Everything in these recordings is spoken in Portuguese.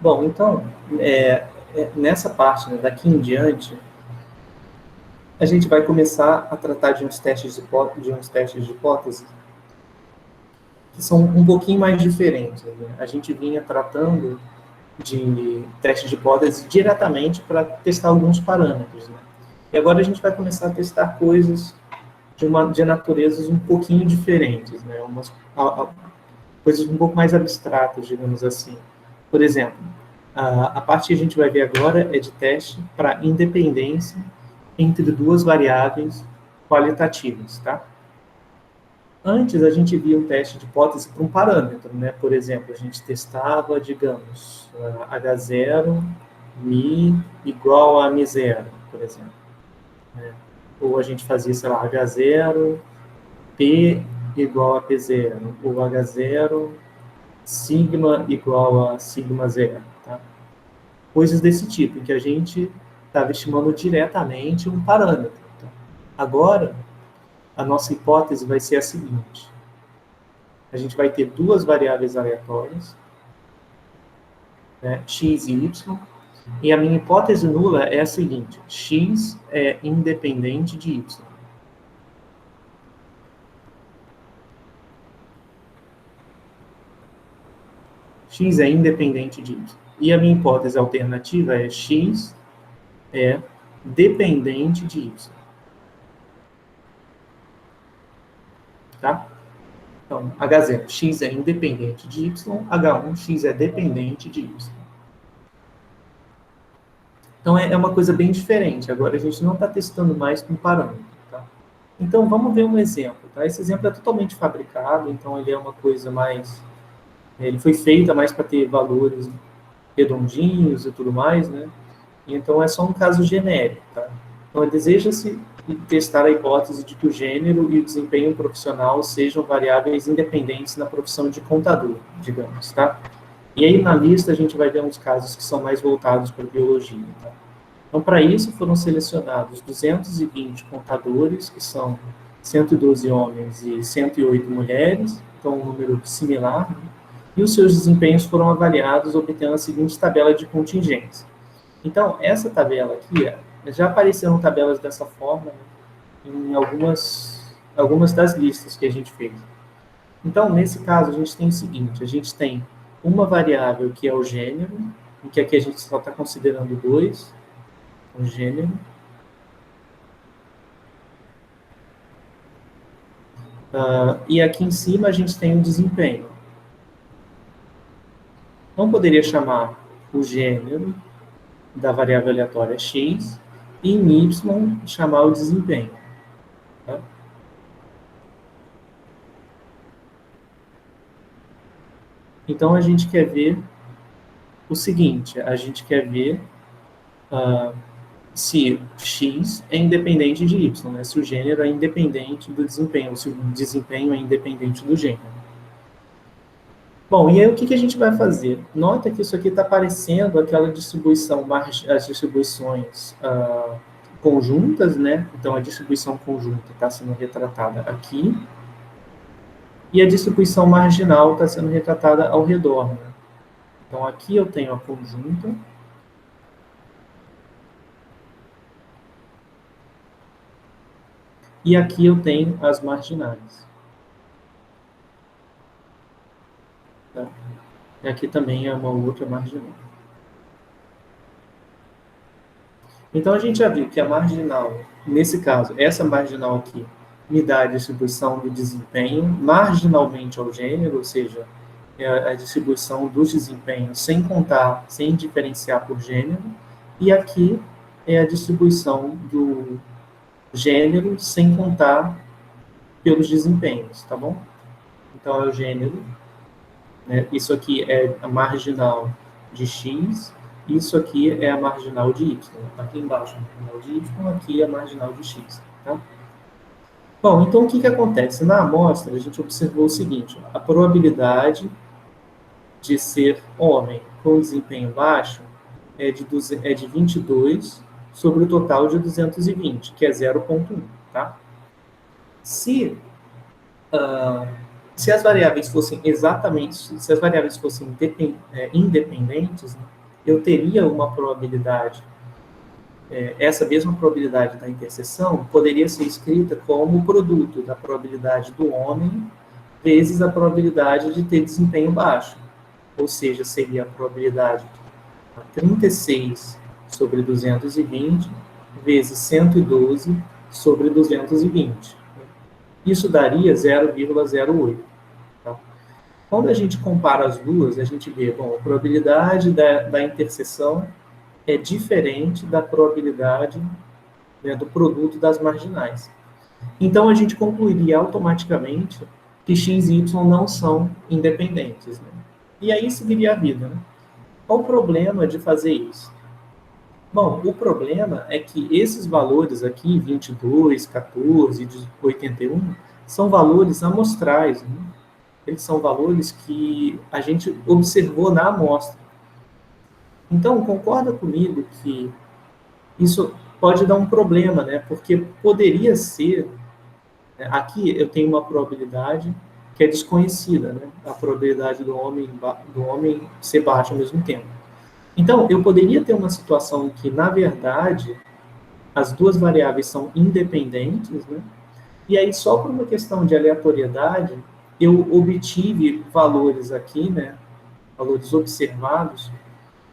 Bom, então, nessa parte, né, daqui em diante, a gente vai começar a tratar de uns testes de hipótese que são um pouquinho mais diferentes, né? A gente vinha tratando de testes de hipótese diretamente para testar alguns parâmetros, né? E agora a gente vai começar a testar coisas de naturezas um pouquinho diferentes, né? Coisas um pouco mais abstratas, digamos assim. Por exemplo, a parte que a gente vai ver agora é de teste para independência entre duas variáveis qualitativas, tá? Antes, a gente via um teste de hipótese para um parâmetro, né? Por exemplo, a gente testava, digamos, H0, Mi igual a Mi0, por exemplo. Né? Ou a gente fazia, sei lá, H0, P igual a P0, ou H0, sigma igual a sigma zero, tá? Coisas desse tipo, em que a gente estava estimando diretamente um parâmetro. Tá? Agora, a nossa hipótese vai ser a seguinte: a gente vai ter duas variáveis aleatórias, né, x e y, e a minha hipótese nula é a seguinte: x é independente de y. X é independente de y. E a minha hipótese alternativa é x é dependente de y. Tá? Então, H0, x é independente de y, H1, x é dependente de y. Então, é uma coisa bem diferente. Agora, a gente não está testando mais com parâmetro. Tá? Então, vamos ver um exemplo. Tá? Esse exemplo é totalmente fabricado, então ele é uma coisa mais... Ele foi feito mais para ter valores redondinhos e tudo mais, né? Então, é só um caso genérico. Tá? Então, deseja-se testar a hipótese de que o gênero e o desempenho profissional sejam variáveis independentes na profissão de contador, digamos, tá? E aí, na lista, a gente vai ver uns casos que são mais voltados para a biologia, tá? Então, para isso, foram selecionados 220 contadores, que são 112 homens e 108 mulheres, então um número similar, né? E os seus desempenhos foram avaliados obtendo a seguinte tabela de contingência. Então, essa tabela aqui, já apareceram tabelas dessa forma, né, em algumas das listas que a gente fez. Então, nesse caso, a gente tem o seguinte: a gente tem uma variável que é o gênero, em que aqui a gente só está considerando dois, o gênero. E aqui em cima a gente tem o desempenho. Então, poderia chamar o gênero da variável aleatória x e em y chamar o desempenho. Tá? Então, a gente quer ver o seguinte: a gente quer ver se x é independente de y, né? Se o gênero é independente do desempenho, se o desempenho é independente do gênero. Bom, e aí o que a gente vai fazer? Nota que isso aqui está parecendo aquela distribuição, as distribuições conjuntas, né? Então, a distribuição conjunta está sendo retratada aqui, e a distribuição marginal está sendo retratada ao redor, né? Então, aqui eu tenho a conjunta, e aqui eu tenho as marginais. Tá? E aqui também é uma outra marginal. Então, a gente já viu que a marginal, nesse caso, essa marginal aqui, me dá a distribuição do desempenho marginalmente ao gênero, ou seja, é a distribuição dos desempenhos sem contar, sem diferenciar por gênero, e aqui é a distribuição do gênero sem contar pelos desempenhos, tá bom? Então, é o gênero, né? Isso aqui é a marginal de x, isso aqui é a marginal de y. Aqui embaixo a marginal de y, aqui é a marginal de x. Tá? Bom, então o que acontece? Na amostra, a gente observou o seguinte: a probabilidade de ser homem com desempenho baixo é de 22 sobre o total de 220, que é 0,1. Tá? Se se as variáveis fossem se as variáveis fossem independentes, né, eu teria uma probabilidade, essa mesma probabilidade da interseção poderia ser escrita como o produto da probabilidade do homem vezes a probabilidade de ter desempenho baixo. Ou seja, seria a probabilidade 36 sobre 220 vezes 112 sobre 220. Isso daria 0,08. Tá? Quando a gente compara as duas, a gente vê, bom, a probabilidade da interseção é diferente da probabilidade, né, do produto das marginais. Então, a gente concluiria automaticamente que x e y não são independentes. Né? E aí seguiria a vida. Né? Qual o problema de fazer isso? Bom, o problema é que esses valores aqui, 22, 14 e 81, são valores amostrais. Né? Eles são valores que a gente observou na amostra. Então, concorda comigo que isso pode dar um problema, né? Porque poderia ser... Aqui eu tenho uma probabilidade que é desconhecida, né? A probabilidade do homem ser baixa ao mesmo tempo. Então, eu poderia ter uma situação em que, na verdade, as duas variáveis são independentes, né? E aí, só por uma questão de aleatoriedade, eu obtive valores aqui, né? Valores observados,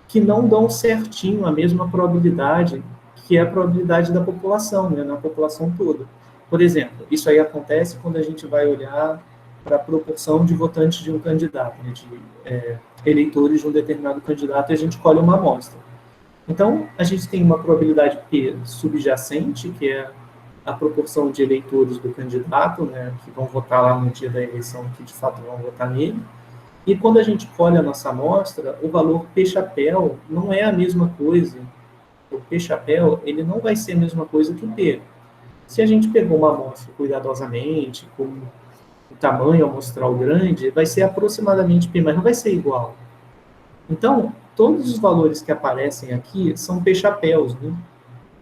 que não dão certinho a mesma probabilidade, que é a probabilidade da população, né? Na população toda. Por exemplo, isso aí acontece quando a gente vai olhar para a proporção de votantes de um candidato, né, de eleitores de um determinado candidato, e a gente colhe uma amostra. Então, a gente tem uma probabilidade P subjacente, que é a proporção de eleitores do candidato, né, que vão votar lá no dia da eleição, que de fato vão votar nele. E quando a gente colhe a nossa amostra, o valor P-chapéu não é a mesma coisa. O P-chapéu, ele não vai ser a mesma coisa que o P. Se a gente pegou uma amostra cuidadosamente, com o tamanho amostral grande, vai ser aproximadamente P, mas não vai ser igual. Então, todos os valores que aparecem aqui são P-chapéus, né?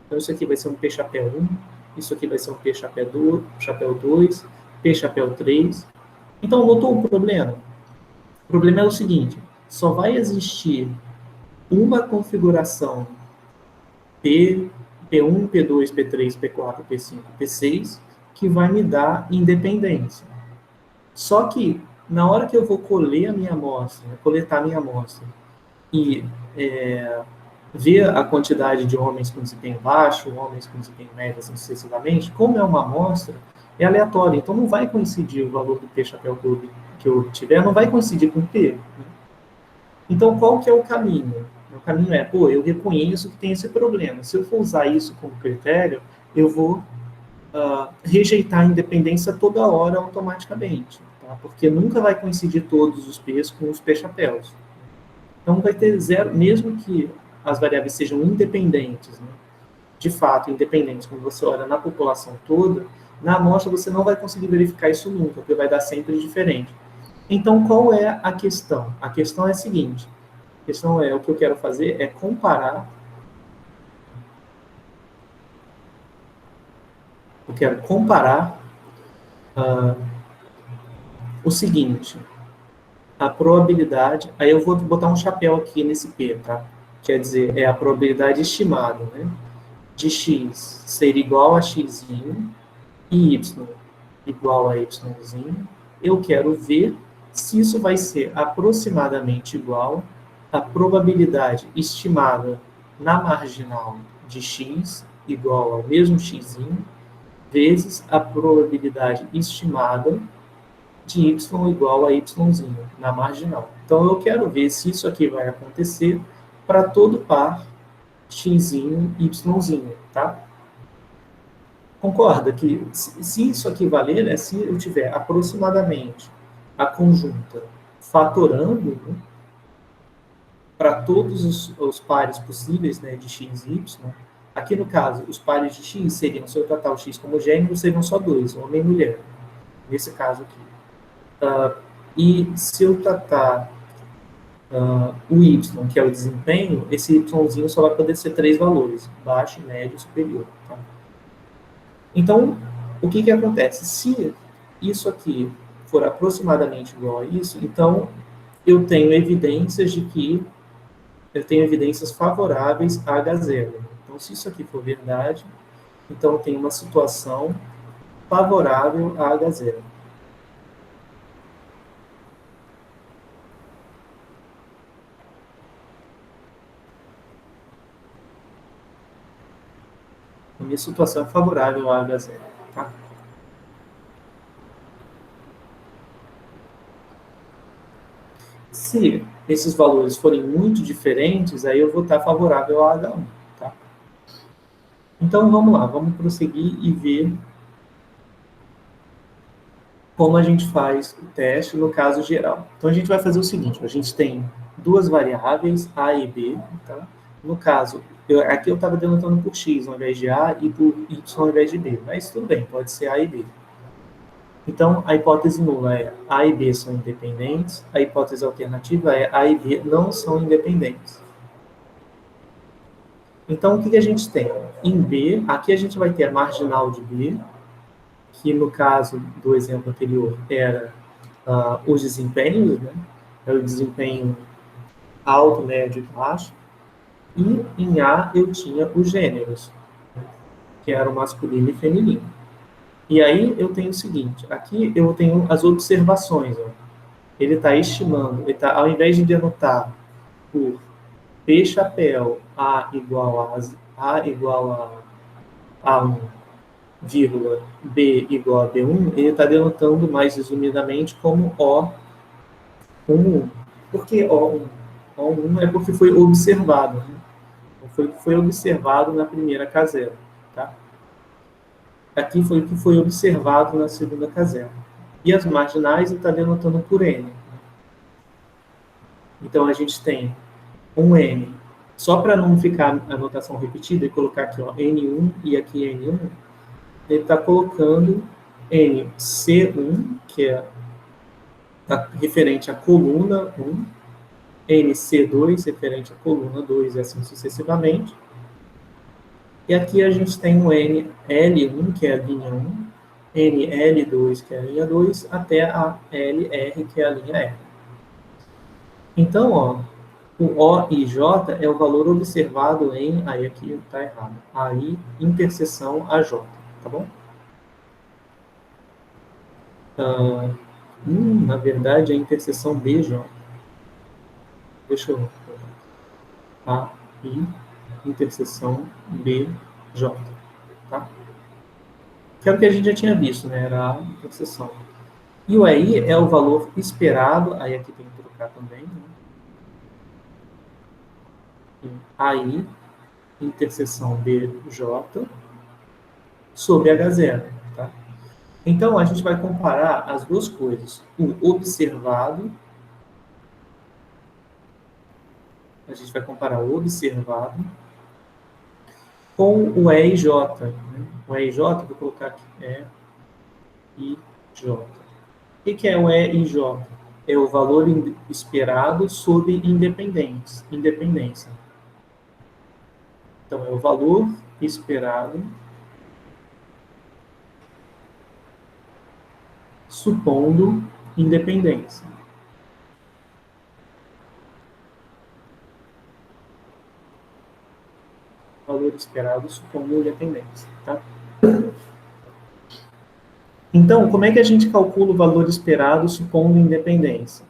Então, isso aqui vai ser um P-chapéu 1, isso aqui vai ser um P-chapéu 2, P-chapéu 3. Então, notou o problema? O problema é o seguinte, só vai existir uma configuração P1, P2, P3, P4, P5, P6, que vai me dar independência. Só que, na hora que eu vou coletar a minha amostra, e ver a quantidade de homens com desempenho baixo, homens com desempenho médio, assim sucessivamente, como é uma amostra, é aleatório. Então, não vai coincidir o valor do P-chapéu que eu tiver, não vai coincidir com o P. Né? Então, qual que é o caminho? O caminho é, eu reconheço que tem esse problema. Se eu for usar isso como critério, eu vou rejeitar a independência toda hora automaticamente, tá? Porque nunca vai coincidir todos os P's com os P-chapéus. Então, vai ter zero, mesmo que as variáveis sejam independentes, né? De fato, independentes, quando você olha na população toda, na amostra você não vai conseguir verificar isso nunca, porque vai dar sempre diferente. Então, qual é a questão? A questão é a seguinte, o que eu quero fazer é comparar, o seguinte, a probabilidade, aí eu vou botar um chapéu aqui nesse P, tá? Quer dizer, é a probabilidade estimada, né? De x ser igual a x e y igual a y. Eu quero ver se isso vai ser aproximadamente igual à probabilidade estimada na marginal de x igual ao mesmo x vezes a probabilidade estimada de y igual a y na marginal. Então, eu quero ver se isso aqui vai acontecer para todo par x, y, tá? Concorda que se isso aqui valer, né, se eu tiver aproximadamente a conjunta fatorando, né, para todos os pares possíveis, né, de x e y, aqui no caso, os pares de x seriam, se eu tratar o x como gênero, seriam só dois, homem e mulher, nesse caso aqui. E se eu tratar o y, que é o desempenho, esse yzinho só vai poder ser três valores, baixo, médio e superior. Tá? Então, o que acontece? Se isso aqui for aproximadamente igual a isso, então eu tenho evidências favoráveis a H0. Então, se isso aqui for verdade, então eu tenho uma situação favorável a H0. A minha situação é favorável a H0. Tá? Se esses valores forem muito diferentes, aí eu vou estar favorável a H1. Tá? Então, vamos lá, vamos prosseguir e ver como a gente faz o teste no caso geral. Então, a gente vai fazer o seguinte, a gente tem duas variáveis, A e B. Tá? No caso, aqui eu estava denotando por X ao invés de A e por Y ao invés de B, mas tudo bem, pode ser A e B. Então, a hipótese nula é A e B são independentes, a hipótese alternativa é A e B não são independentes. Então, o que a gente tem? Em B, aqui a gente vai ter a marginal de B, que no caso do exemplo anterior era os desempenhos, né? É o desempenho alto, médio e baixo. E em A eu tinha os gêneros, que eram masculino e feminino. E aí eu tenho o seguinte, aqui eu tenho as observações. Ó. Ele está estimando, ao invés de denotar por P chapéu A igual a 1, vírgula, B igual a B1, ele está denotando mais resumidamente como O1. Por que O1? O1 é porque foi observado. Né? Foi observado na primeira casela. Tá? Aqui foi o que foi observado na segunda casela. E as marginais está denotando por N. Então, a gente tem um N. Só para não ficar a notação repetida e colocar aqui ó, N1 e aqui N1, ele está colocando NC1, que é referente à coluna 1, NC2, referente à coluna 2, e assim sucessivamente. E aqui a gente tem o NL1, que é a linha 1, NL2, que é a linha 2, até a LR, que é a linha R. Então, ó, o O e J é o valor observado em, aí aqui está errado, aí interseção AJ, tá bom? Na verdade é a interseção BJ. Deixa eu... AI, interseção BJ, tá? Que é o que a gente já tinha visto, né? Era a interseção. E o EI é o valor esperado, aí aqui tem que trocar também, né? AI, interseção BJ, sobre H0, tá? Então, a gente vai comparar as duas coisas. O observado, a gente vai comparar o observado com o EIJ. Né? O EIJ, vou colocar aqui, EIJ. O que é o EIJ? É o valor esperado sobre independência. Então, é o valor esperado supondo independência. Valor esperado supondo independência. Tá? Então, como é que a gente calcula o valor esperado supondo independência?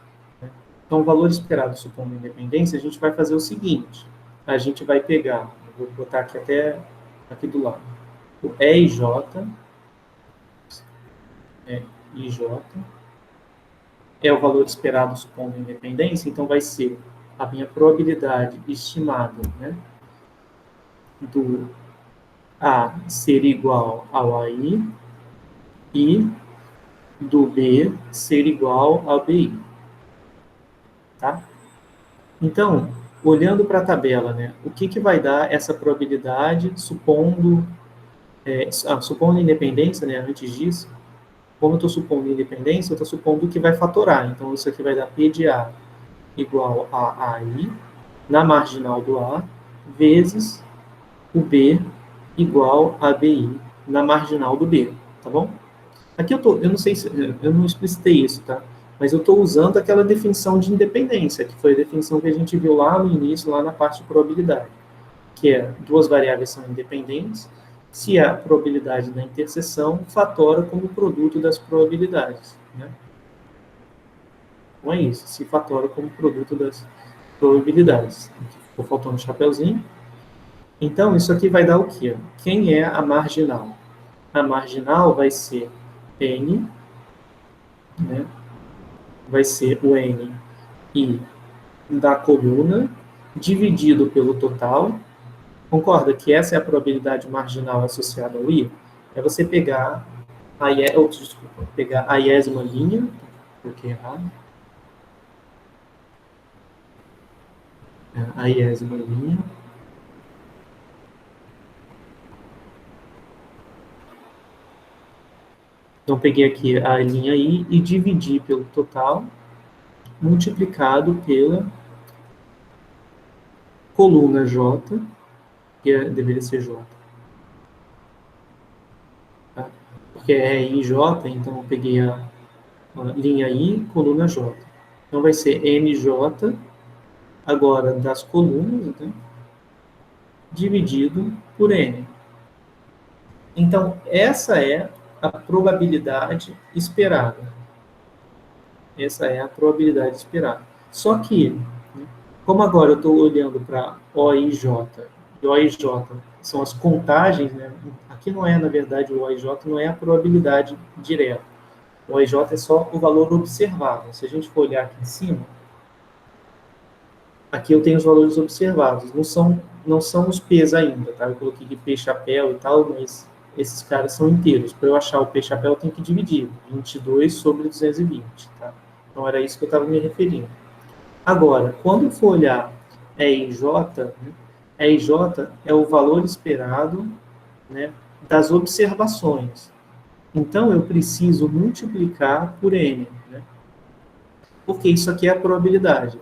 Então, o valor esperado supondo independência, a gente vai fazer o seguinte. A gente vai pegar, vou botar aqui até aqui do lado, o EIJ, é o valor esperado supondo independência, então vai ser a minha probabilidade estimada, né, do A ser igual ao AI e do B ser igual ao BI. Tá? Então, olhando para a tabela, né, o que vai dar essa probabilidade supondo independência, né, antes disso, como eu estou supondo independência, eu estou supondo que vai fatorar. Então, isso aqui vai dar P de A igual a AI, na marginal do A, vezes o B igual a BI, na marginal do B, tá bom? Aqui eu não sei se, eu não explicitei isso, tá? Mas eu estou usando aquela definição de independência, que foi a definição que a gente viu lá no início, lá na parte de probabilidade, que é duas variáveis são independentes, se a probabilidade da interseção fatora como produto das probabilidades, né? Então é isso, se fatora como produto das probabilidades. Aqui ficou faltando um chapeuzinho. Então, isso aqui vai dar o quê? Quem é a marginal? A marginal vai ser N, né? Vai ser o N I da coluna, dividido pelo total. Concorda que essa é a probabilidade marginal associada ao I? É você pegar pegar a iésima linha, coloquei errado, a iésima linha, então peguei aqui a linha I e dividi pelo total, multiplicado pela coluna J, que deveria ser J. Tá? Porque é IJ, então eu peguei a linha I, coluna J. Então vai ser NJ, agora das colunas, né, dividido por N. Então, essa é a probabilidade esperada. Essa é a probabilidade esperada. Só que, como agora eu estou olhando para OIJ, e OIJ são as contagens, né? Aqui não é, na verdade, o OIJ não é a probabilidade direta. O OIJ é só o valor observado. Se a gente for olhar aqui em cima, aqui eu tenho os valores observados. Não são os P's ainda, tá? Eu coloquei aqui P chapéu e tal, mas esses caras são inteiros. Para eu achar o P chapéu, eu tenho que dividir. 22 sobre 220, tá? Então, era isso que eu estava me referindo. Agora, quando eu for olhar EIJ, né, EIJ é o valor esperado, né, das observações. Então, eu preciso multiplicar por N, né? Porque isso aqui é a probabilidade.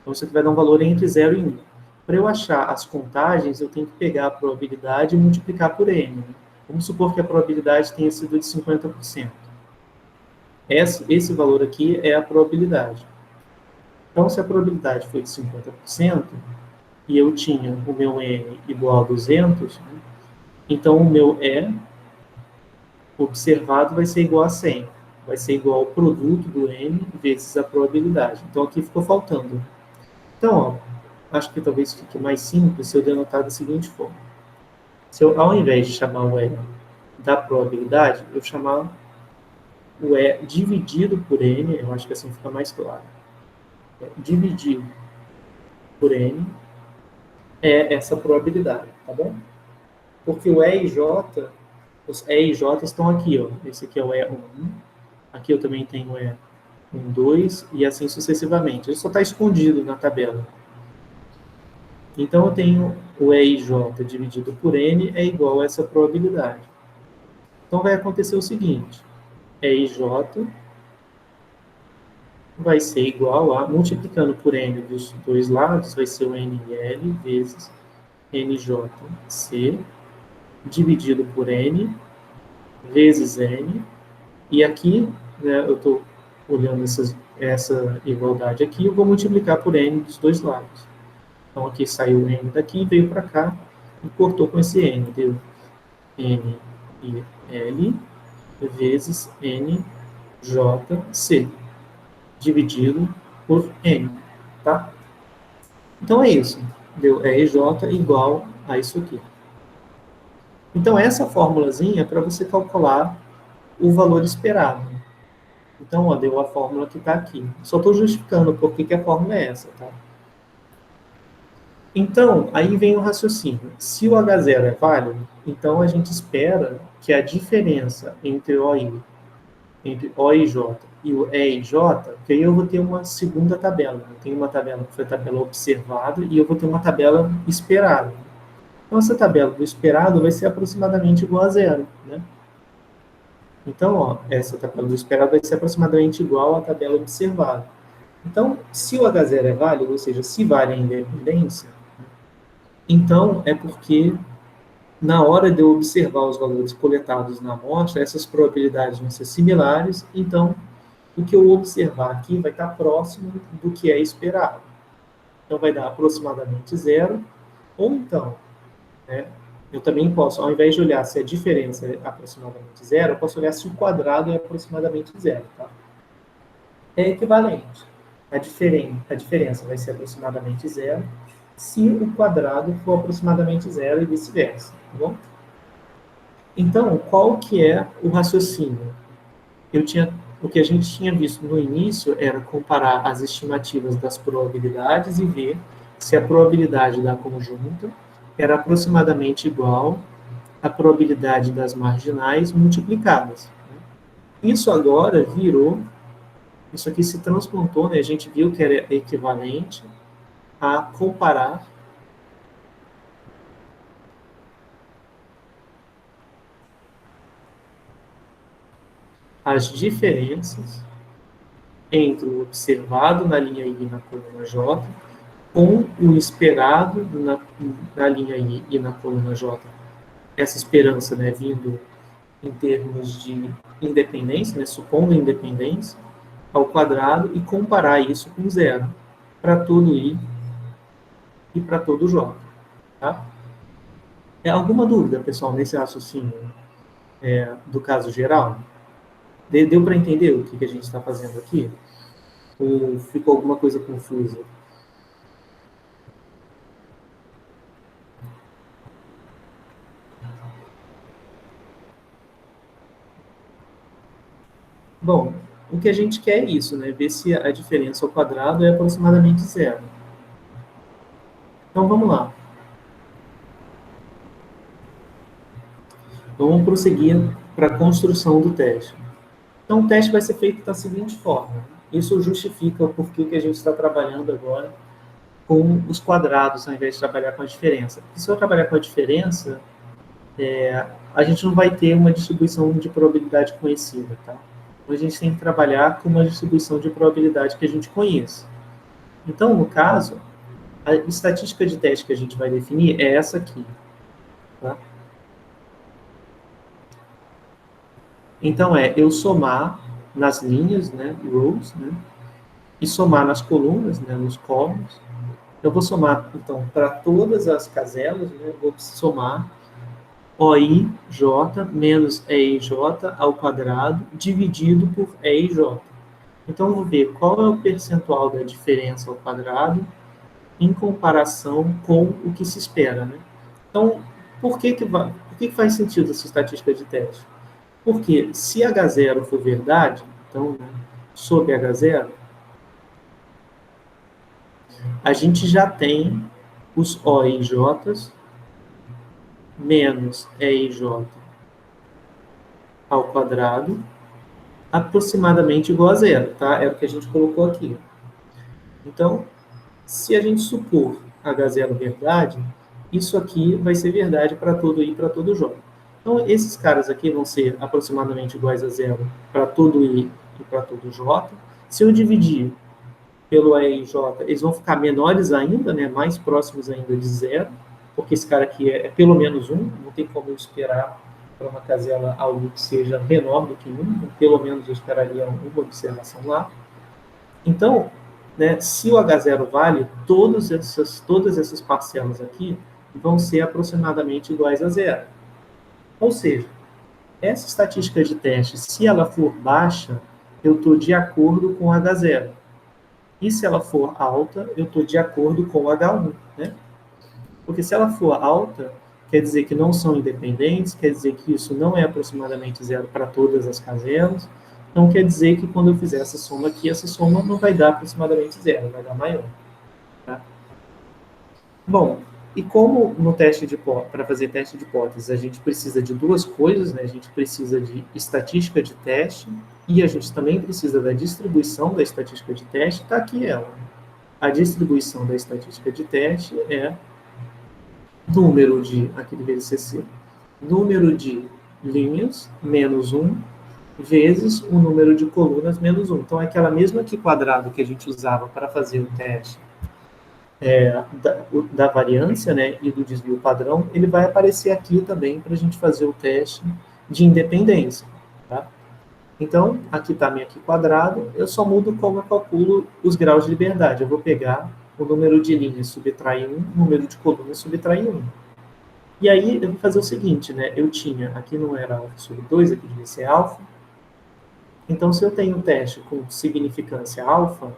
Então, isso aqui vai dar um valor entre 0 e 1. Para eu achar as contagens, eu tenho que pegar a probabilidade e multiplicar por N. Né? Vamos supor que a probabilidade tenha sido de 50%. Esse valor aqui é a probabilidade. Então, se a probabilidade foi de 50%, e eu tinha o meu N igual a 200, né? Então o meu E observado vai ser igual a 100. Vai ser igual ao produto do N vezes a probabilidade. Então, aqui ficou faltando. Então, ó, acho que talvez fique mais simples se eu denotar da seguinte forma. Se eu, ao invés de chamar o E da probabilidade, eu chamar o E dividido por N, eu acho que assim fica mais claro. Dividido por N é essa probabilidade, tá bom? Porque o E e J, os E e J estão aqui, ó. Esse aqui é o E1, aqui eu também tenho o E1, 2, e assim sucessivamente. Ele só está escondido na tabela. Então, eu tenho o E e J dividido por N é igual a essa probabilidade. Então, vai acontecer o seguinte. E e J vai ser igual a, multiplicando por N dos dois lados, vai ser o NL vezes NJC, dividido por N, vezes N. E aqui, né, eu estou olhando essa igualdade aqui, eu vou multiplicar por N dos dois lados. Então, aqui saiu o N daqui, veio para cá e cortou com esse N. Deu N e L vezes NJC, dividido por N, tá? Então, é isso. Deu EJ igual a isso aqui. Então, essa formulazinha é para você calcular o valor esperado. Então, ó, deu a fórmula que está aqui. Só estou justificando por que a fórmula é essa, tá? Então, aí vem o raciocínio. Se o H0 é válido, então a gente espera que a diferença entre entre O e J e o E e J, que aí eu vou ter uma segunda tabela. Eu tenho uma tabela que foi a tabela observada e eu vou ter uma tabela esperada. Então, essa tabela do esperado vai ser aproximadamente igual a zero, né? Então, ó, essa tabela do esperado vai ser aproximadamente igual à tabela observada. Então, se o H0 é válido, ou seja, se vale a independência, então é porque na hora de eu observar os valores coletados na amostra, essas probabilidades vão ser similares, então o que eu observar aqui vai estar próximo do que é esperado. Então vai dar aproximadamente zero, ou então, né, eu também posso, ao invés de olhar se a diferença é aproximadamente zero, eu posso olhar se o quadrado é aproximadamente zero. Tá? É equivalente. A diferença vai ser aproximadamente zero se o quadrado for aproximadamente zero e vice-versa. Tá bom? Então, qual que é o raciocínio? O que a gente tinha visto no início era comparar as estimativas das probabilidades e ver se a probabilidade da conjunta era aproximadamente igual à probabilidade das marginais multiplicadas. Isso agora virou, isso aqui se transplantou, né? A gente viu que era equivalente a comparar as diferenças entre o observado na linha I e na coluna J com o esperado na linha I e na coluna J. Essa esperança, né, vindo em termos de independência, né, supondo independência, ao quadrado e comparar isso com zero para todo I e para todo J. Tá? É alguma dúvida, pessoal, nesse raciocínio do caso geral? Deu para entender o que a gente está fazendo aqui? Ou ficou alguma coisa confusa? Bom, o que a gente quer é isso, né? Ver se a diferença ao quadrado é aproximadamente zero. Então, vamos lá. Vamos prosseguir para a construção do teste. Então, o teste vai ser feito da seguinte forma. Isso justifica o porquê que a gente está trabalhando agora com os quadrados, ao invés de trabalhar com a diferença. Porque se eu trabalhar com a diferença, a gente não vai ter uma distribuição de probabilidade conhecida, tá? Então, a gente tem que trabalhar com uma distribuição de probabilidade que a gente conheça. Então, no caso, a estatística de teste que a gente vai definir é essa aqui. Tá? Então, eu somar nas linhas, né, rows, né, e somar nas colunas, né, nos columns. Eu vou somar, então, para todas as caselas, né, eu vou somar OIJ menos EIJ ao quadrado dividido por EIJ. Então, eu vou ver qual é o percentual da diferença ao quadrado em comparação com o que se espera. Né? Então, por que faz sentido essa estatística de teste? Porque se H0 for verdade, então, né, sobre H0, a gente já tem os OIJs menos EIJ ao quadrado aproximadamente igual a zero, tá? É o que a gente colocou aqui. Então, se a gente supor H0 verdade, isso aqui vai ser verdade para todo I e para todo J. Então, esses caras aqui vão ser aproximadamente iguais a zero para todo I e para todo J. Se eu dividir pelo EIJ, eles vão ficar menores ainda, né, mais próximos ainda de zero, porque esse cara aqui é pelo menos 1, não tem como eu esperar para uma casela algo que seja menor do que 1, então, pelo menos eu esperaria uma observação lá. Então, né, se o H0 vale, todas essas parcelas aqui vão ser aproximadamente iguais a zero. Ou seja, essa estatística de teste, se ela for baixa, eu estou de acordo com o H0. E se ela for alta, eu estou de acordo com o H1. Né? Porque se ela for alta, quer dizer que não são independentes, quer dizer que isso não é aproximadamente zero para todas as caselas. Então, quer dizer que quando eu fizer essa soma aqui, essa soma não vai dar aproximadamente zero, vai dar maior. Tá? Bom, e como no teste para fazer teste de hipóteses, a gente precisa de duas coisas, né? A gente precisa de estatística de teste e a gente também precisa da distribuição da estatística de teste, está aqui ela. A distribuição da estatística de teste é número de, aqui deveria ser C, número de linhas menos 1 vezes o número de colunas menos 1. Então, é aquela mesma aqui quadrado que a gente usava para fazer o teste da variância, né, e do desvio padrão, ele vai aparecer aqui também para a gente fazer o teste de independência. Tá? Então, aqui está minha aqui quadrado, eu só mudo como eu calculo os graus de liberdade. Eu vou pegar o número de linhas, subtrair 1, o número de colunas, subtrair 1. E aí, eu vou fazer o seguinte, né? Eu tinha, aqui não era alfa sobre 2, aqui devia ser alfa. Então, se eu tenho um teste com significância alfa,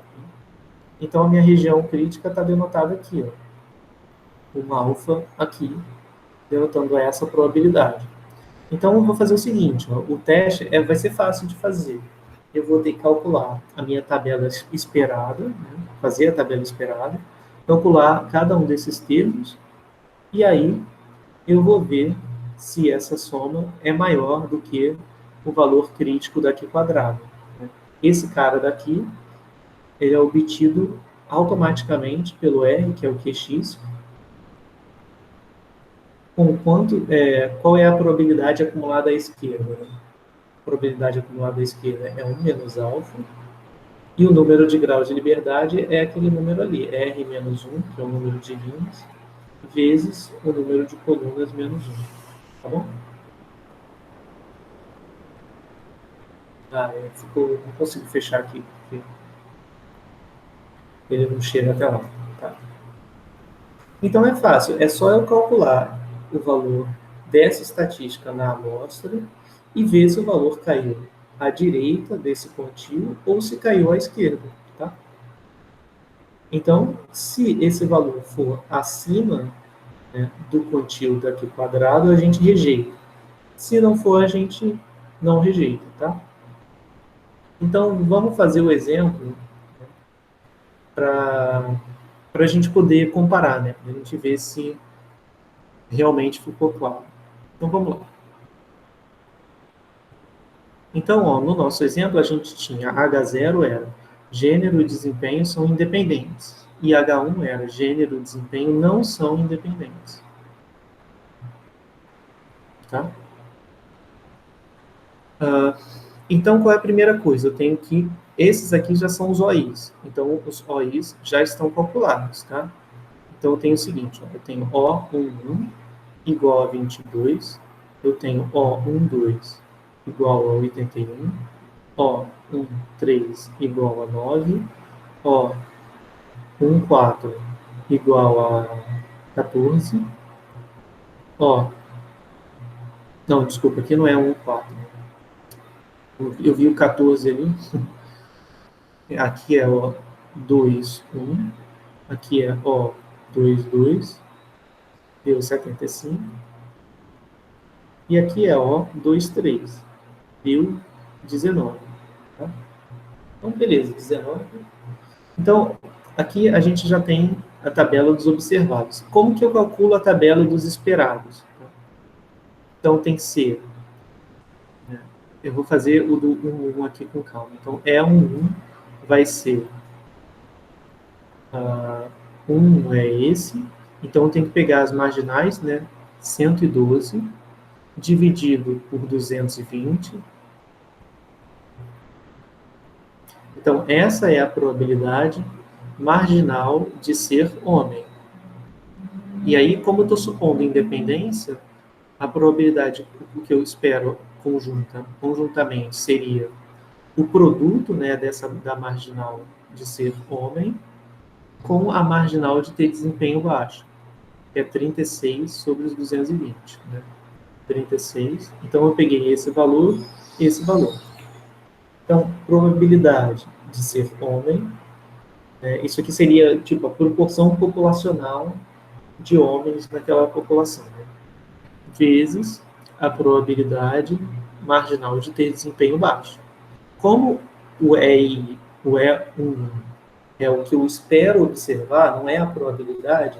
então a minha região crítica está denotada aqui, ó. Um alfa aqui, denotando essa probabilidade. Então, eu vou fazer o seguinte, ó, o teste vai ser fácil de fazer. Eu vou ter que calcular a minha tabela esperada, né, fazer a tabela esperada, calcular cada um desses termos, e aí eu vou ver se essa soma é maior do que o valor crítico daqui quadrado. Né. Esse cara daqui, ele é obtido automaticamente pelo R, que é o QX, com qual é a probabilidade acumulada à esquerda. Né? A probabilidade acumulada à esquerda é 1 menos alfa, e o número de graus de liberdade é aquele número ali, R menos 1, que é o número de linhas, vezes o número de colunas menos 1. Tá bom? Não consigo fechar aqui, porque ele não chega até lá. Tá? Então é fácil, é só eu calcular o valor dessa estatística na amostra e ver se o valor caiu à direita desse pontinho ou se caiu à esquerda. Tá? Então, se esse valor for acima, né, do quantil daqui quadrado, a gente rejeita. Se não for, a gente não rejeita, tá? Então, vamos fazer o exemplo para a gente poder comparar, né? Para a gente ver se realmente ficou claro. Então, vamos lá. Então, ó, no nosso exemplo, a gente tinha H0 era gênero e desempenho são independentes. E H1 era gênero e desempenho não são independentes. Tá? Então, qual é a primeira coisa? Eu tenho que... Esses aqui já são os OIs. Então, os OIs já estão calculados, tá? Então, eu tenho o seguinte, ó, eu tenho O11 igual a 22, eu tenho O12 igual a 81, O13 igual a 9, O14 igual a 14, não, desculpa, aqui não é 14. Eu vi o 14 ali. Aqui é O2, 1. Aqui é O2, 2. Deu 75. E aqui é O2, 3. Deu 19. Tá? Então, beleza, 19. Então, aqui a gente já tem a tabela dos observados. Como que eu calculo a tabela dos esperados? Então, tem que ser... Eu vou fazer o do 1 aqui com calma. Então, E11 vai ser... 1 é esse. Então, eu tenho que pegar as marginais, né? 112, dividido por 220. Então, essa é a probabilidade marginal de ser homem. E aí, como eu estou supondo independência, a probabilidade, o que eu espero conjuntamente, seria o produto, né, da marginal de ser homem com a marginal de ter desempenho baixo, que é 36 sobre os 220. Né? 36. Então, eu peguei esse valor e esse valor. Então, probabilidade de ser homem, isso aqui seria tipo a proporção populacional de homens naquela população, né? Vezes a probabilidade marginal de ter desempenho baixo. Como o E1 é o que eu espero observar, não é a probabilidade,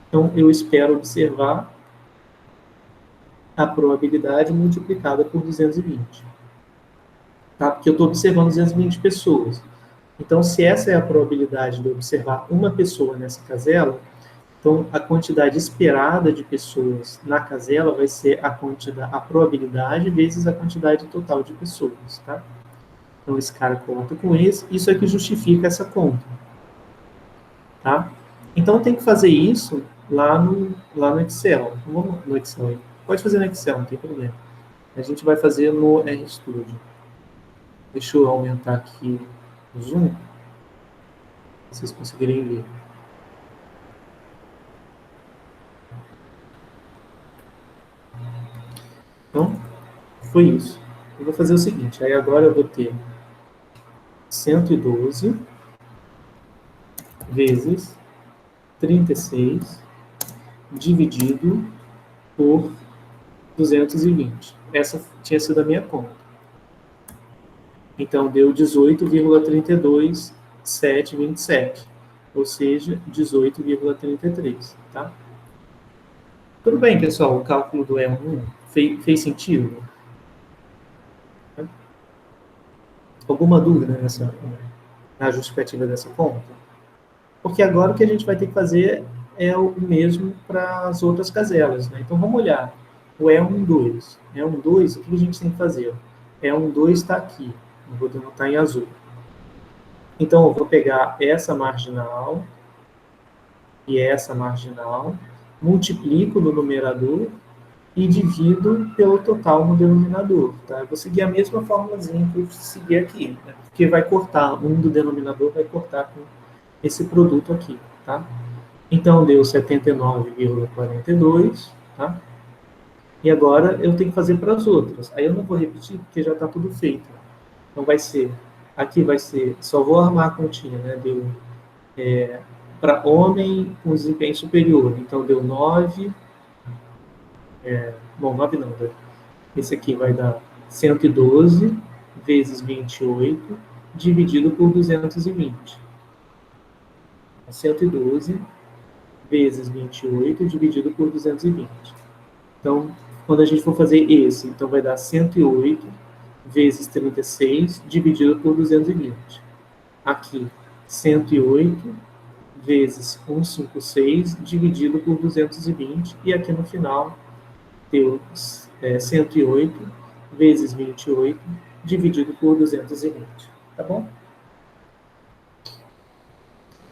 então eu espero observar a probabilidade multiplicada por 220. Tá? Porque eu estou observando 220 pessoas. Então, se essa é a probabilidade de eu observar uma pessoa nessa casela, então a quantidade esperada de pessoas na casela vai ser a probabilidade vezes a quantidade total de pessoas. Tá? Então, esse cara conta com esse. Isso é que justifica essa conta. Tá? Então, tem que fazer isso lá no Excel. Vamos no Excel aí. Pode fazer no Excel, não tem problema. A gente vai fazer no RStudio. Deixa eu aumentar aqui o zoom, para vocês conseguirem ver. Então, foi isso. Eu vou fazer o seguinte, aí agora eu vou ter 112 vezes 36 dividido por 220. Essa tinha sido a minha conta. Então, deu 18,32727, ou seja, 18,33, tá? Tudo bem, pessoal, o cálculo do E1 fez sentido? Alguma dúvida na justificativa dessa conta? Porque agora o que a gente vai ter que fazer é o mesmo para as outras caselas, né? Então, vamos olhar o E12. E12, o que a gente tem que fazer? E12 está aqui, eu vou denotar em azul. Então, eu vou pegar essa marginal e essa marginal, multiplico no numerador e divido pelo total no denominador. Tá? Eu vou seguir a mesma formulazinha que eu segui aqui, né? Porque vai cortar, um do denominador vai cortar com esse produto aqui. Tá? Então, deu 79,42, tá? E agora eu tenho que fazer para as outras. Aí eu não vou repetir, porque já está tudo feito. Então, vai ser, aqui vai ser, só vou arrumar a continha, né? Deu para homem com desempenho superior. Então, deu 9. Bom, 9 não. Esse aqui vai dar 112 vezes 28 dividido por 220. 112 vezes 28 dividido por 220. Então, quando a gente for fazer esse, então vai dar 108 vezes 36 dividido por 220. Aqui, 108 vezes 156 dividido por 220. E aqui no final, deu 108 vezes 28 dividido por 220. Tá bom?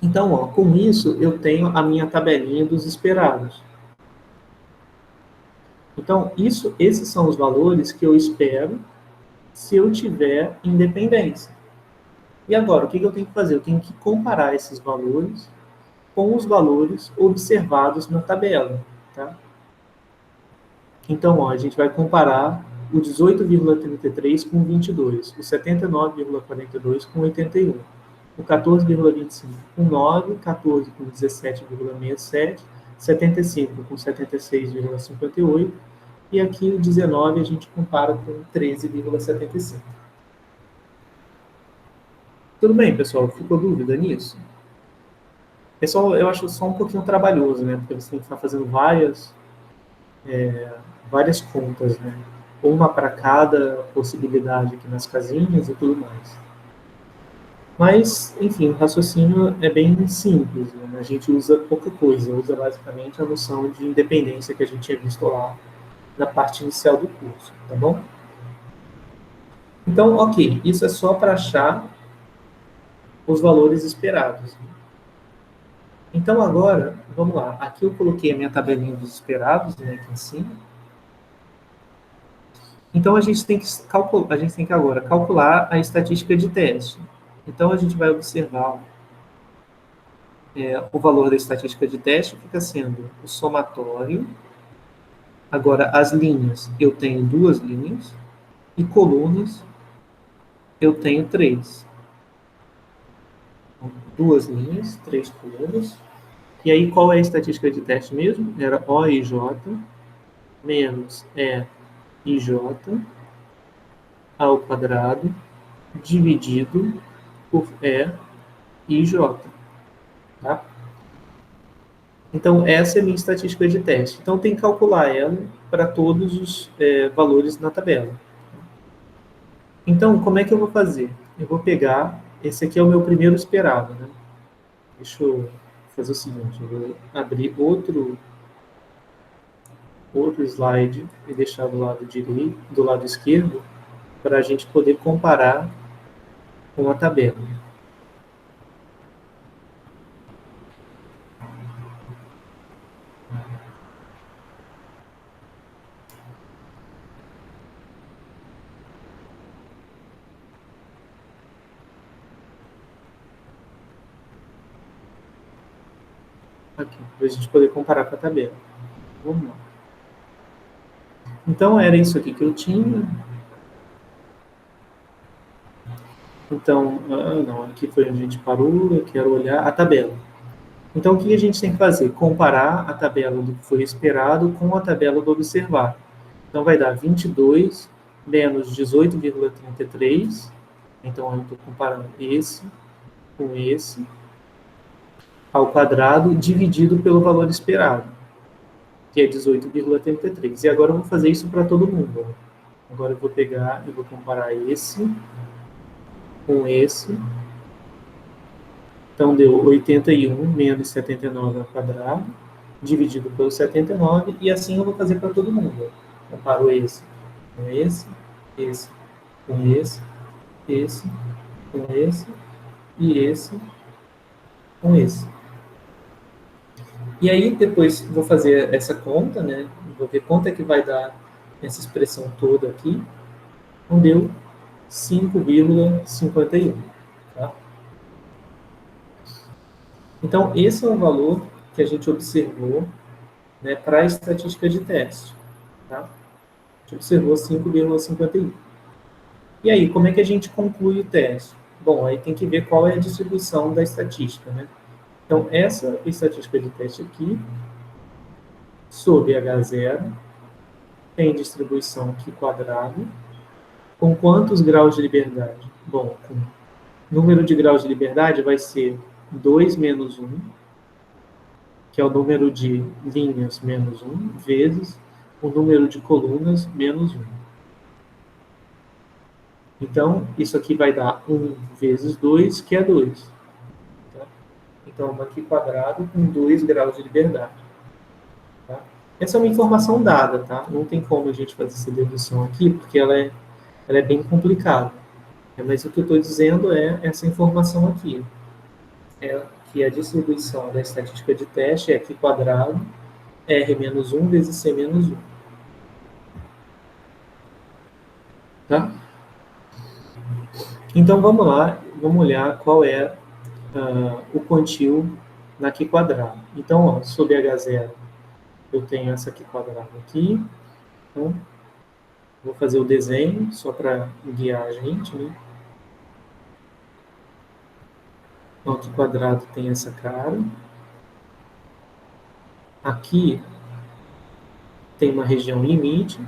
Então, ó, com isso, eu tenho a minha tabelinha dos esperados. Então, esses são os valores que eu espero se eu tiver independência. E agora, o que eu tenho que fazer? Eu tenho que comparar esses valores com os valores observados na tabela. Tá? Então, ó, a gente vai comparar o 18,33 com 22, o 79,42 com 81, o 14,25 com 9, 14 com 17,67, 75 com 76,58, e aqui o 19 a gente compara com 13,75. Tudo bem, pessoal? Ficou dúvida nisso? Pessoal, eu acho só um pouquinho trabalhoso, né? Porque você tem que estar fazendo várias contas, né? Uma para cada possibilidade aqui nas casinhas e tudo mais. Mas, enfim, o raciocínio é bem simples, né? A gente usa pouca coisa, usa basicamente a noção de independência que a gente tinha visto lá na parte inicial do curso, tá bom? Então, ok, isso é só para achar os valores esperados. Então, agora, vamos lá. Aqui eu coloquei a minha tabelinha dos esperados, né, aqui em cima. Então, a gente tem que agora calcular a estatística de teste. Então, a gente vai observar o valor da estatística de teste fica sendo o somatório. Agora, as linhas, eu tenho 2 linhas. E colunas, eu tenho 3. 2 linhas, 3 colunas. E aí, qual é a estatística de teste mesmo? Era OIJ menos EIJ ao quadrado dividido por EIJ. Tá? Então, essa é a minha estatística de teste. Então, tem que calcular ela para todos os valores na tabela. Então, como é que eu vou fazer? Eu vou pegar, esse aqui é o meu primeiro esperado, né? Deixa eu fazer o seguinte, eu vou abrir outro slide e deixar do lado direito, do lado esquerdo, para a gente poder comparar com a tabela. aqui, para a gente poder comparar com a tabela. Vamos lá. Então, era isso aqui que eu tinha. Então, não, aqui foi onde a gente parou, eu quero olhar a tabela. Então, o que a gente tem que fazer? Comparar a tabela do que foi esperado com a tabela do observado. Então, vai dar 22 menos 18,33. Então, eu estou comparando esse com esse, ao quadrado, dividido pelo valor esperado, que é 18,33. E agora eu vou fazer isso para todo mundo. Agora eu vou pegar e vou comparar esse com esse. Então, deu 81 menos 79 ao quadrado, dividido pelo 79, e assim eu vou fazer para todo mundo. Comparo esse com esse, esse com esse com esse, e esse com esse. E aí, depois, vou fazer essa conta, né? Vou ver quanto é que vai dar essa expressão toda aqui. Então, deu 5,51. Tá? Então, esse é o valor que a gente observou, né, para a estatística de teste. Tá? A gente observou 5,51. E aí, como é que a gente conclui o teste? Bom, aí tem que ver qual é a distribuição da estatística, né? Então, essa estatística de teste aqui, sob H0, tem distribuição aqui quadrado, com quantos graus de liberdade? Bom, com número de graus de liberdade vai ser 2 menos 1, que é o número de linhas menos 1, vezes o número de colunas menos 1. Então, isso aqui vai dar 1 vezes 2, que é 2. Tá? Então, aqui quadrado com 2 graus de liberdade. Tá? Essa é uma informação dada, tá? Não tem como a gente fazer essa dedução aqui, porque ela é bem complicada. Mas o que eu estou dizendo é essa informação aqui. É que a distribuição da estatística de teste é aqui quadrado, R menos 1 vezes C menos 1. Tá? Então, vamos lá, vamos olhar qual é o quantil na Q quadrado. Então, ó, sob H0, eu tenho essa Q quadrado aqui. Então, vou fazer o desenho só para guiar a gente, né? Então, Q quadrado tem essa cara. Aqui tem uma região limite,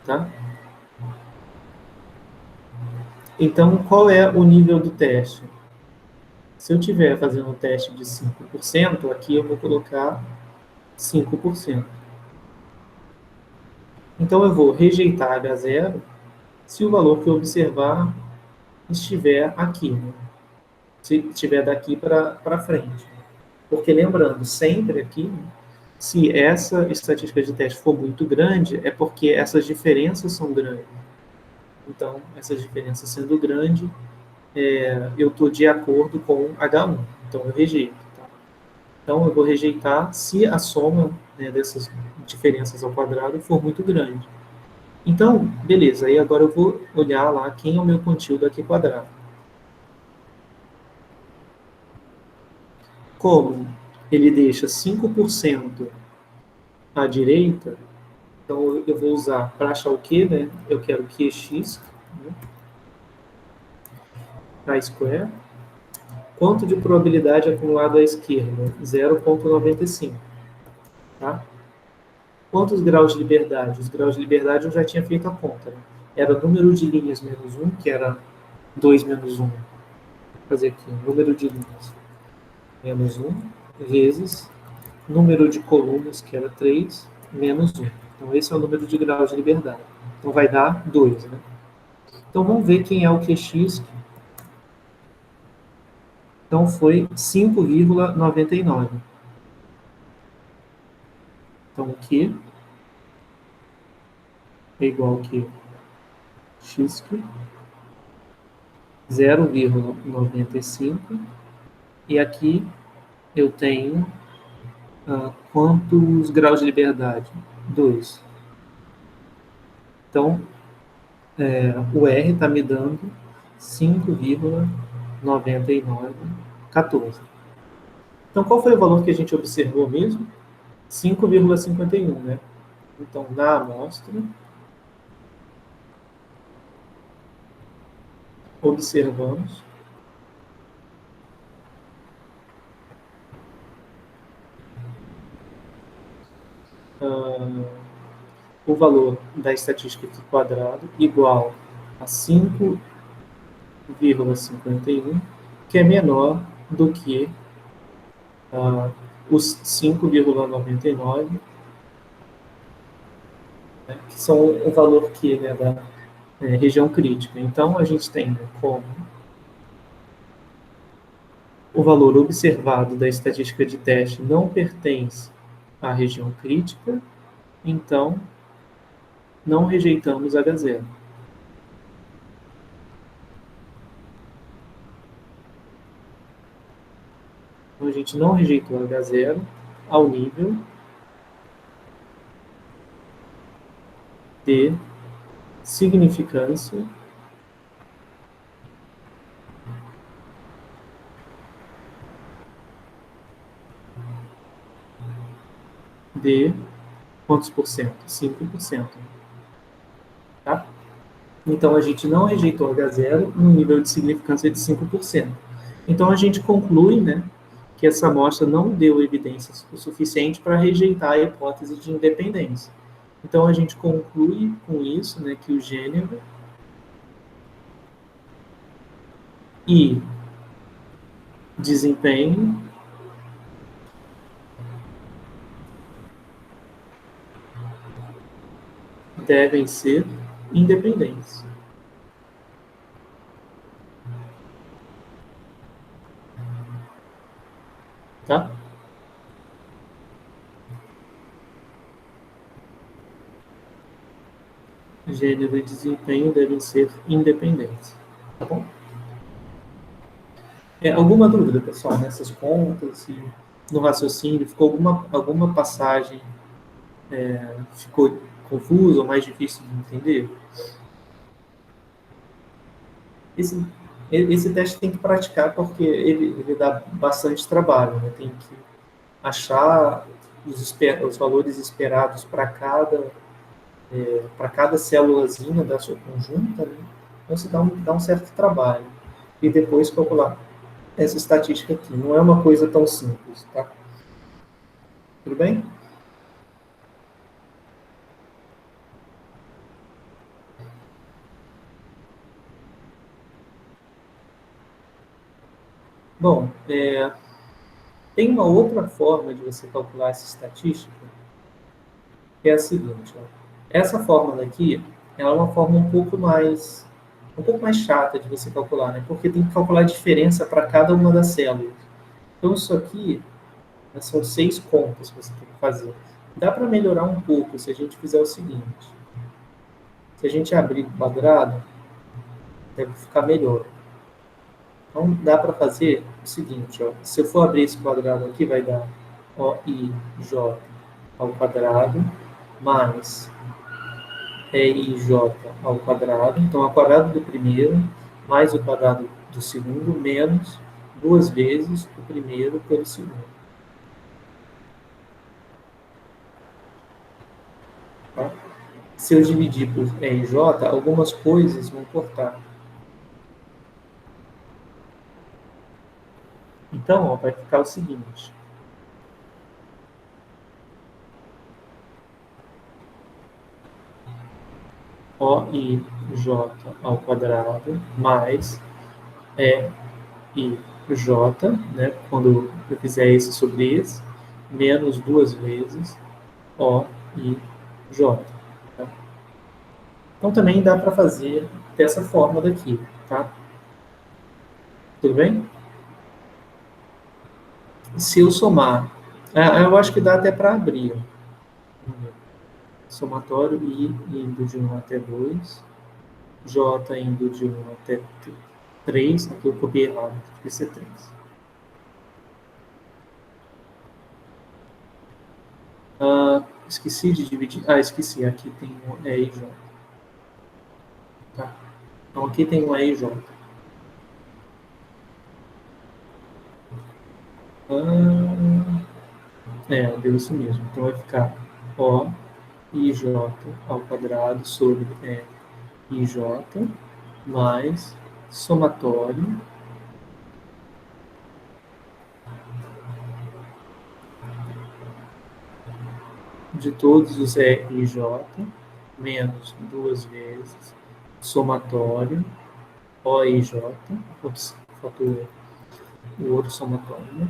tá? Então, qual é o nível do teste? Se eu estiver fazendo um teste de 5%, aqui eu vou colocar 5%. Então, eu vou rejeitar H0 se o valor que eu observar estiver aqui, né? Se estiver daqui para frente. Porque, lembrando, sempre aqui, se essa estatística de teste for muito grande, é porque essas diferenças são grandes. Então, essas diferenças sendo grandes, eu estou de acordo com H1. Então, eu rejeito. Tá? Então, eu vou rejeitar se a soma, né, dessas diferenças ao quadrado for muito grande. Então, beleza. Aí agora eu vou olhar lá quem é o meu quantil daqui quadrado. Como ele deixa 5% à direita, então eu vou usar para achar o Q, né? Eu quero QX, né? A square. Quanto de probabilidade acumulado à esquerda? 0,95. Tá? Quantos graus de liberdade? Os graus de liberdade eu já tinha feito a conta. Né? Era o número de linhas menos 1, que era 2 menos 1. Vou fazer aqui, número de linhas menos 1, vezes número de colunas, que era 3, menos 1. Então, esse é o número de graus de liberdade. Então, vai dar 2, né? Então, vamos ver quem é o QX. Então, foi 5,99. Então, o Q é igual a Q x 0,95. E aqui eu tenho quantos graus de liberdade? 2. Então, o R está me dando 5,9914. Então, Então, qual foi o valor que a gente observou mesmo? 5,51, né? Então, na amostra, observamos o valor da estatística aqui quadrado igual a 5,51, que é menor do que os 5,99, né, que são o valor que, né, da região crítica. Então, a gente tem, né, como o valor observado da estatística de teste não pertence à região crítica, então não rejeitamos H0. Então, a gente não rejeitou H0 ao nível de significância de quantos por cento? 5%. Tá? Então, a gente não rejeitou H0 no nível de significância de 5%. Então, a gente conclui, né, que essa amostra não deu evidências o suficiente para rejeitar a hipótese de independência. Então, a gente conclui com isso, né, que o gênero e desempenho devem ser independentes. Tá? Gênero e desempenho devem ser independentes. Tá bom? Alguma dúvida, pessoal, nessas contas e no raciocínio? Ficou alguma passagem ficou confusa ou mais difícil de entender? Esse teste tem que praticar porque ele dá bastante trabalho, né? Tem que achar os valores esperados para cada célulazinha da sua conjunta, né? Então, isso dá um certo trabalho. E depois calcular essa estatística aqui. Não é uma coisa tão simples, tá? Tudo bem? Bom, tem uma outra forma de você calcular essa estatística, que é a seguinte, ó. Essa forma daqui, ela é uma forma um pouco mais chata de você calcular, né? Porque tem que calcular a diferença para cada uma das células. Então, isso aqui, né, são 6 contas que você tem que fazer. Dá para melhorar um pouco se a gente fizer o seguinte. Se a gente abrir o quadrado, deve ficar melhor. Então, dá para fazer o seguinte, ó. Se eu for abrir esse quadrado aqui, vai dar OIJ ao quadrado mais EIJ ao quadrado. Então, ao quadrado do primeiro mais o quadrado do segundo menos 2 vezes o primeiro pelo segundo. Tá? Se eu dividir por EIJ, algumas coisas vão cortar. Então, ó, vai ficar o seguinte. OIJ ao quadrado mais EIJ, né, quando eu fizer esse sobre esse, menos 2 vezes OIJ. Tá? Então, também dá para fazer dessa forma daqui, tá? Tudo bem? Se eu somar, eu acho que dá até para abrir. Somatório I indo de 1 até 2, J indo de 1 até 3, aqui eu copiei errado, devia ser 3. Esqueci de dividir. Esqueci, aqui tem um EIJ. Tá? Então aqui tem um EIJ. Deu isso mesmo. Então vai ficar O IJ ao quadrado sobre IJ mais somatório de todos os EIJ menos duas vezes somatório OIJ, ops, faltou o outro somatório, né?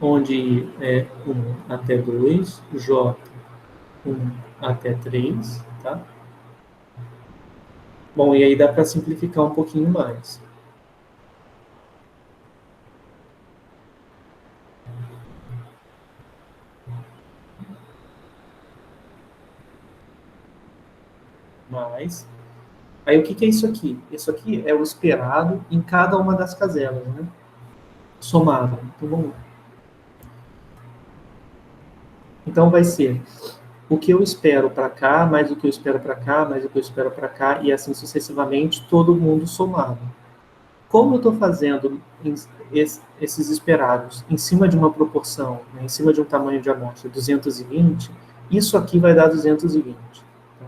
Onde I é 1 até 2, J 1 até 3, tá? Bom, e aí dá para simplificar um pouquinho mais. Mas, aí o que é isso aqui? Isso aqui é o esperado em cada uma das caselas, né? Somado. Então, vamos lá. Então vai ser o que eu espero para cá, mais o que eu espero para cá, mais o que eu espero para cá, e assim sucessivamente, todo mundo somado. Como eu estou fazendo esses esperados em cima de uma proporção, né, em cima de um tamanho de amostra 220, isso aqui vai dar 220. Tá?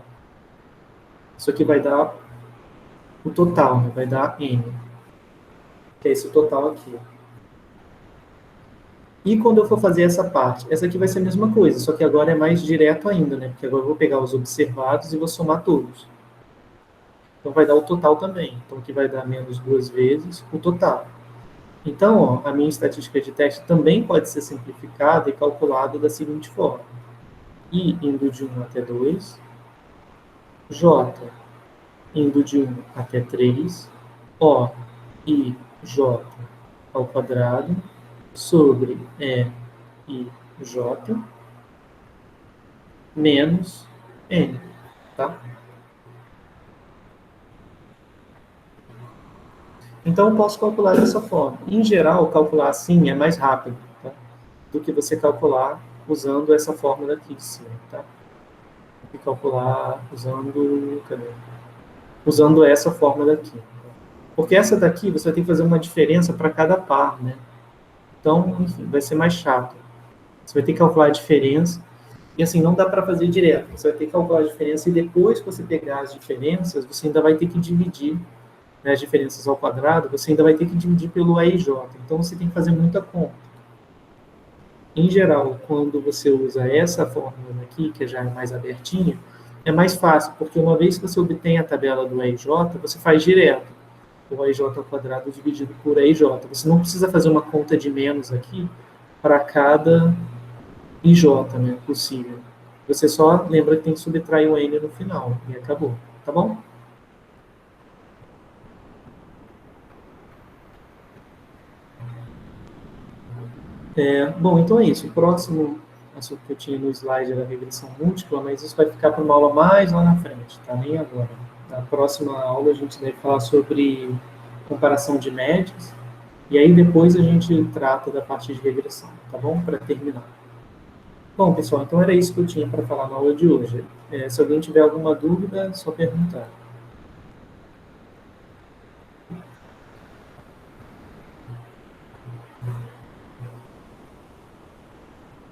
Isso aqui vai dar o total, né, vai dar N, que é esse total aqui. E quando eu for fazer essa parte, essa aqui vai ser a mesma coisa, só que agora é mais direto ainda, né? Porque agora eu vou pegar os observados e vou somar todos. Então vai dar o total também. Então aqui vai dar menos duas vezes o total. Então, ó, a minha estatística de teste também pode ser simplificada e calculada da seguinte forma. I indo de 1 até 2, J indo de 1 até 3, O I J ao quadrado sobre E I J menos N, tá? Então, eu posso calcular dessa forma. Em geral, calcular assim é mais rápido, tá? Do que você calcular usando essa fórmula aqui de cima, tá? E calcular usando, cadê? Usando essa fórmula daqui. Porque essa daqui você vai ter que fazer uma diferença para cada par, né? Então, enfim, vai ser mais chato. Você vai ter que calcular a diferença. E assim, não dá para fazer direto. Você vai ter que calcular a diferença e depois que você pegar as diferenças, você ainda vai ter que dividir, né, as diferenças ao quadrado, você ainda vai ter que dividir pelo EIJ. Então, você tem que fazer muita conta. Em geral, quando você usa essa fórmula aqui, que já é mais abertinha, é mais fácil, porque uma vez que você obtém a tabela do EIJ, você faz direto o EIJ ao quadrado dividido por EIJ. Você não precisa fazer uma conta de menos aqui para cada IJ, né, possível. Você só lembra que tem que subtrair o N no final, e acabou, tá bom? Bom, então é isso. O próximo assunto que eu tinha no slide era a regressão múltipla, mas isso vai ficar para uma aula mais lá na frente, tá? Nem agora. Na próxima aula a gente deve falar sobre comparação de médias, e aí depois a gente trata da parte de regressão, tá bom? Para terminar. Bom, pessoal, então era isso que eu tinha para falar na aula de hoje. Se alguém tiver alguma dúvida, é só perguntar.